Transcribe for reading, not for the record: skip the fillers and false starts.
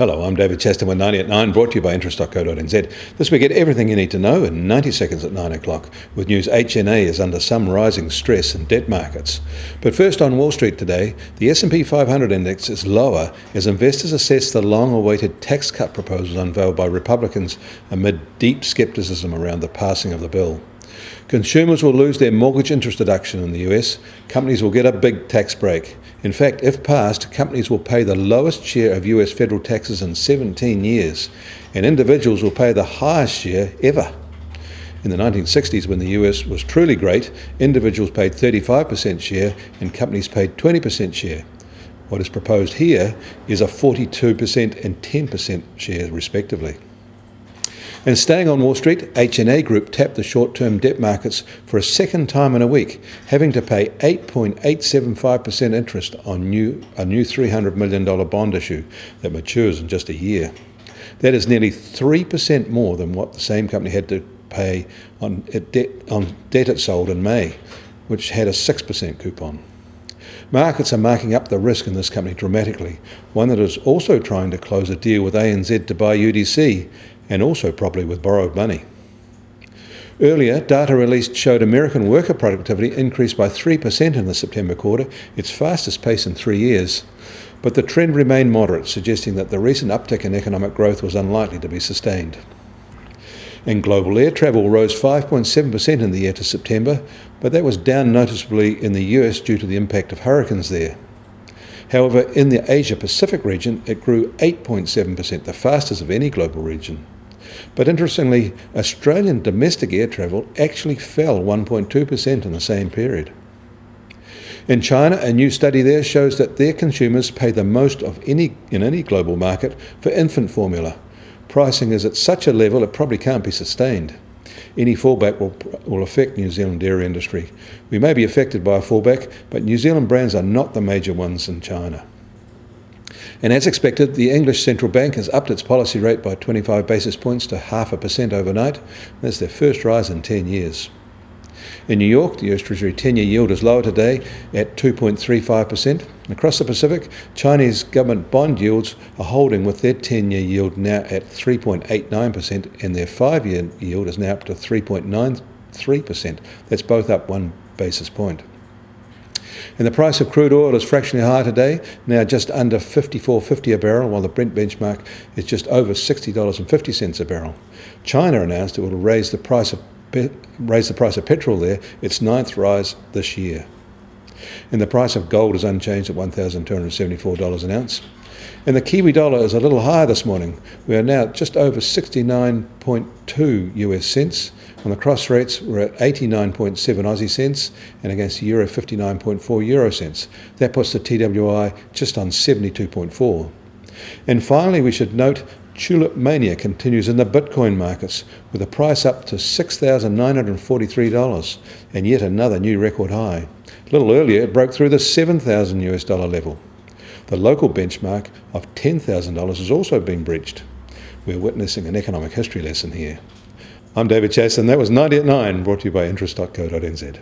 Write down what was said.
Hello, I'm David Chaston with 90 at 9, brought to you by interest.co.nz. This week, get everything you need to know in 90 seconds at 9 o'clock, with news HNA is under some rising stress in debt markets. But first, on Wall Street today, the S&P 500 index is lower as investors assess the long-awaited tax cut proposals unveiled by Republicans amid deep skepticism around the passing of the bill. Consumers will lose their mortgage interest deduction in the US. Companies will get a big tax break. In fact, if passed, companies will pay the lowest share of US federal taxes in 17 years, and individuals will pay the highest share ever. In the 1960s, when the US was truly great, individuals paid 35% share and companies paid 20% share. What is proposed here is a 42% and 10% share, respectively. And staying on Wall Street, HNA Group tapped the short-term debt markets for a second time in a week, having to pay 8.875% interest on a new $300 million bond issue that matures in just a year. That is nearly 3% more than what the same company had to pay on debt it sold in May, which had a 6% coupon. Markets are marking up the risk in this company dramatically, one that is also trying to close a deal with ANZ to buy UDC, and also probably with borrowed money. Earlier, data released showed American worker productivity increased by 3% in the September quarter, its fastest pace in 3 years. But the trend remained moderate, suggesting that the recent uptick in economic growth was unlikely to be sustained. And global air travel rose 5.7% in the year to September, but that was down noticeably in the US due to the impact of hurricanes there. However, in the Asia-Pacific region, it grew 8.7%, the fastest of any global region. But interestingly, Australian domestic air travel actually fell 1.2% in the same period. In China, a new study there shows that their consumers pay the most in any global market for infant formula. Pricing is at such a level it probably can't be sustained. Any fallback will affect New Zealand dairy industry. We may be affected by a fallback, but New Zealand brands are not the major ones in China. And as expected, the English Central Bank has upped its policy rate by 25 basis points to 0.5% overnight. That's their first rise in 10 years. In New York, the US Treasury 10-year yield is lower today at 2.35%. Across the Pacific, Chinese government bond yields are holding with their 10-year yield now at 3.89% and their 5-year yield is now up to 3.93%. That's both up 1 basis point. And the price of crude oil is fractionally higher today, now just under $54.50 a barrel, while the Brent benchmark is just over $60.50 a barrel. China announced it will raise the price of petrol there, its 9th rise this year. And the price of gold is unchanged at $1,274 an ounce. And the Kiwi dollar is a little higher this morning. We are now just over 69.2 US cents. On the cross rates, we're at 89.7 Aussie cents, and against the euro, 59.4 euro cents. That puts the TWI just on 72.4. And finally, we should note tulip mania continues in the Bitcoin markets, with the price up to $6,943 and yet another new record high. A little earlier, it broke through the $7,000 US level. The local benchmark of $10,000 has also been breached. We're witnessing an economic history lesson here. I'm David Chaston. That was 90 at 9, brought to you by interest.co.nz.